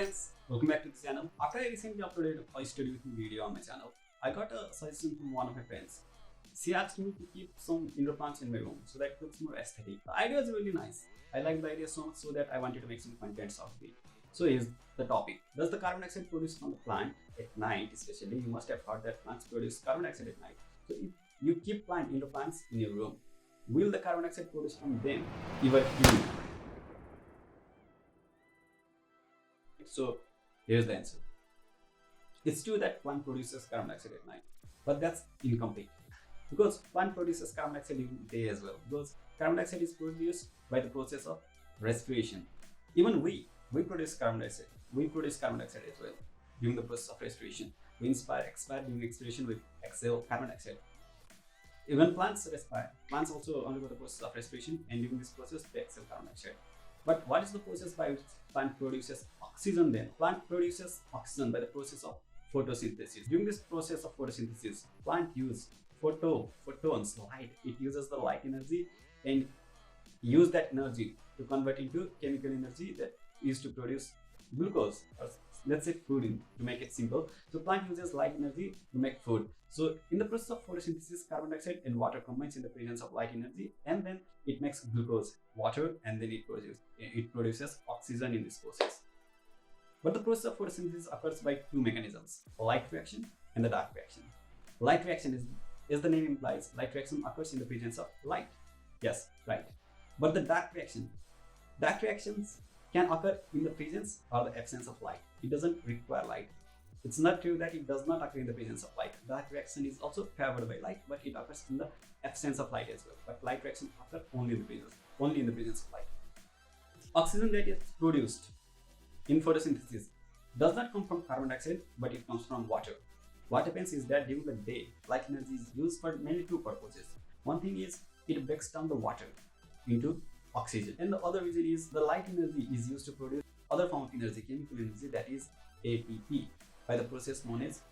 friends, welcome back to the channel. After I recently uploaded a study with me video on my channel, I got a suggestion from one of my friends. She asked me to keep some indoor plants in my room so that it looks more aesthetic. The idea is really nice. I like the idea so much so that I wanted to make some contents out of it. So here's the topic. Does the carbon dioxide produced from the plant at night, especially, you must have heard that plants produce carbon dioxide at night. So if you keep indoor plants in your room, will the carbon dioxide produced from them ever kill you? So here's the answer. It's true that plant produces carbon dioxide at night, but that's incomplete because plant produces carbon dioxide during the day as well, because carbon dioxide is produced by the process of respiration. Even we produce carbon dioxide. We produce carbon dioxide as well during the process of respiration. We expire during expiration, we exhale carbon dioxide. Even plants respire. Plants also undergo the process of respiration, and during this process they exhale carbon dioxide. But what is the process by which plant produces oxygen then? Plant produces oxygen by the process of photosynthesis. During this process of photosynthesis, plant uses photons, light. It uses the light energy and use that energy to convert into chemical energy that is to produce glucose, or let's say food, to make it simple. So plant uses light energy to make food. So in the process of photosynthesis, carbon dioxide and water combines in the presence of light energy, and then it makes glucose, water, and then it produces oxygen in this process. But the process of photosynthesis occurs by two mechanisms: light reaction and the dark reaction. Light reaction is, as the name implies, light reaction occurs in the presence of light. Yes, right. But the dark reactions can occur in the presence or the absence of light. It doesn't require light. It's not true that it does not occur in the presence of light. Dark reaction is also favored by light, but it occurs in the absence of light as well. But light reaction occurs only in the presence of light. Oxygen that is produced in photosynthesis does not come from carbon dioxide, but it comes from water. What happens is that during the day, light energy is used for mainly two purposes. One thing is it breaks down the water into oxygen, and the other reason is the light energy is used to produce other form of energy, chemical energy, that is ATP, by the process known as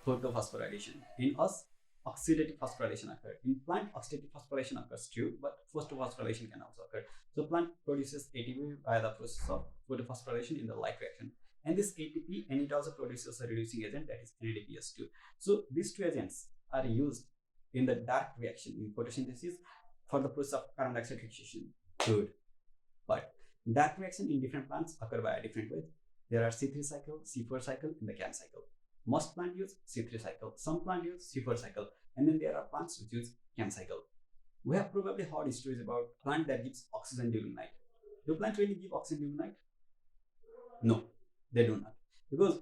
photophosphorylation. In us, oxidative phosphorylation occurs. In plant, oxidative phosphorylation occurs too, but photophosphorylation can also occur. So plant produces ATP by the process of photophosphorylation in the light reaction, and this ATP, and it also produces a reducing agent, that is NADPH2. So these two agents are used in the dark reaction in photosynthesis for the process of carbon dioxide fixation. Good. But dark reaction in different plants occur by a different way. There are C3 cycle, C4 cycle, and the CAM cycle. Most plants use C3 cycle, some plants use C4 cycle, and then there are plants which use CAM cycle. We have probably heard stories about plant that gives oxygen during night. Do plants really give oxygen during night? No, they do not, because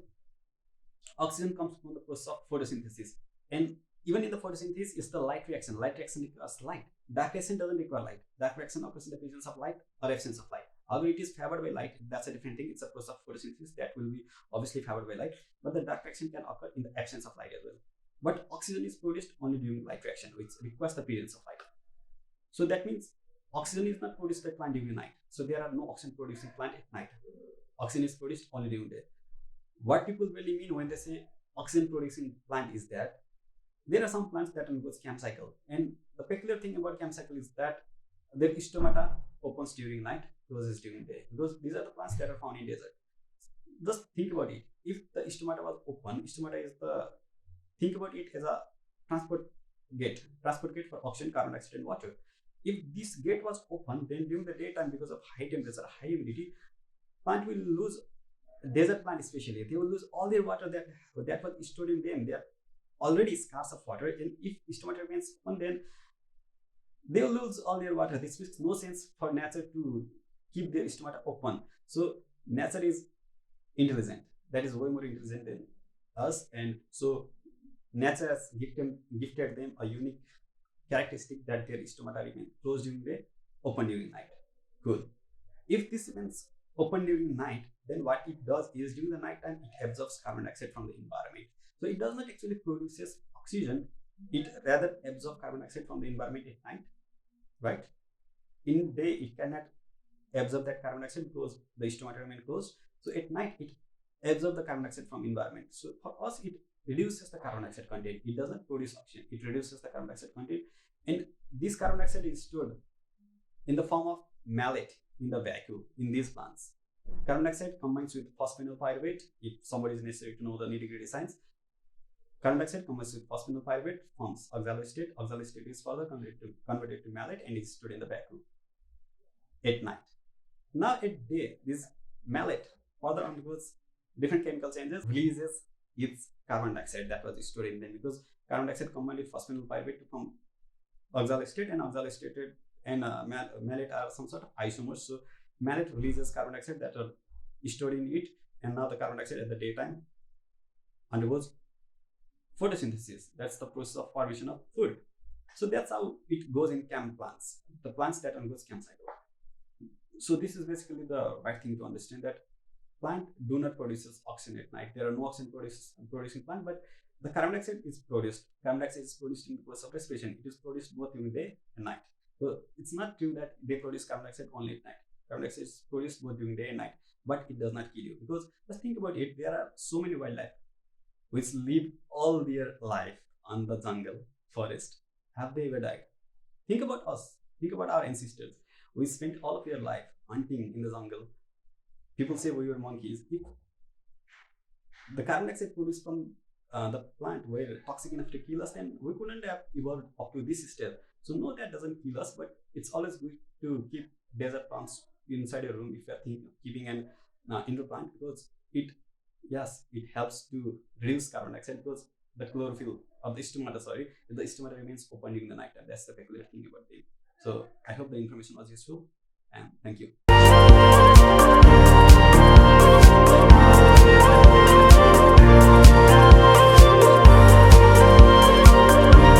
oxygen comes from the process of photosynthesis, and even in the photosynthesis is the light reaction. Light reaction requires light. Dark reaction doesn't require light. Dark reaction occurs in the presence of light or absence of light. Although it is favored by light, that's a different thing. It's a process of photosynthesis that will be obviously favored by light, but the dark reaction can occur in the absence of light as well. But oxygen is produced only during light reaction, which requires the presence of light. So that means oxygen is not produced by plant during night. So there are no oxygen producing plant at night. Oxygen is produced only during day. What people really mean when they say oxygen producing plant is that there are some plants that undergo CAM cycle, and the peculiar thing about CAM cycle is that their stomata opens during night, closes during day, because these are the plants that are found in desert. Just think about it. If the stomata was open, stomata is think about it as a transport gate for oxygen, carbon dioxide, and water. If this gate was open, then during the daytime, because of high temperature, high humidity, plant will lose, desert plant especially, they will lose all their water that was stored in them. They are already scarce of water, and if stomata remains open, then they will lose all their water. This makes no sense for nature to keep their stomata open. So nature is intelligent. That is way more intelligent than us, and so nature has gifted them a unique characteristic that their stomata remain closed during the day, open during night. Cool. If this remains open during night, then what it does is during the night time it absorbs carbon dioxide from the environment. So it does not actually produces oxygen, it rather absorbs carbon dioxide from the environment at night, right? In day it cannot absorb that carbon dioxide because the stomata remain closed. So at night it absorbs the carbon dioxide from environment. So for us it reduces the carbon dioxide content. It does not produce oxygen, it reduces the carbon dioxide content, and this carbon dioxide is stored in the form of malate in the vacuum in these plants. Carbon dioxide combines with phosphoenolpyruvate. If somebody is necessary to know the nitty-gritty science, carbon dioxide combines with phosphoenolpyruvate, forms oxaloacetate. Oxaloacetate is further converted to malate and is stored in the backroom at night. Now at day, this malate further undergoes different chemical changes, releases its carbon dioxide that was stored in them, because carbon dioxide combined with phosphoenolpyruvate to form oxaloacetate, and oxaloacetate and malate are some sort of isomers. So malate releases carbon dioxide that are stored in it, and now the carbon dioxide at the daytime undergoes photosynthesis. That's the process of formation of food. So that's how it goes in chem plants, the plants that undergoes chem cycle. So this is basically the right thing to understand, that plant do not produce oxygen at night. There are no oxygen producing plant, but the carbon dioxide is produced. Carbon dioxide is produced in the process of respiration. It is produced both during day and night. So it's not true that they produce carbon dioxide only at night. Carbon dioxide is produced both during day and night, but it does not kill you, because just think about it. There are so many wildlife which live all their life on the jungle, forest. Have they ever died? Think about us. Think about our ancestors. We spent all of your life hunting in the jungle. People say we were monkeys. If the carbon dioxide produced from the plant were toxic enough to kill us, then we couldn't have evolved up to this stage. So no, that doesn't kill us, but it's always good to keep desert plants inside your room if you're thinking of keeping an indoor plant, because it helps to reduce carbon dioxide, because the chlorophyll of the stomata remains open during the night, and that's the peculiar thing about them. So I hope the information was useful, and thank you.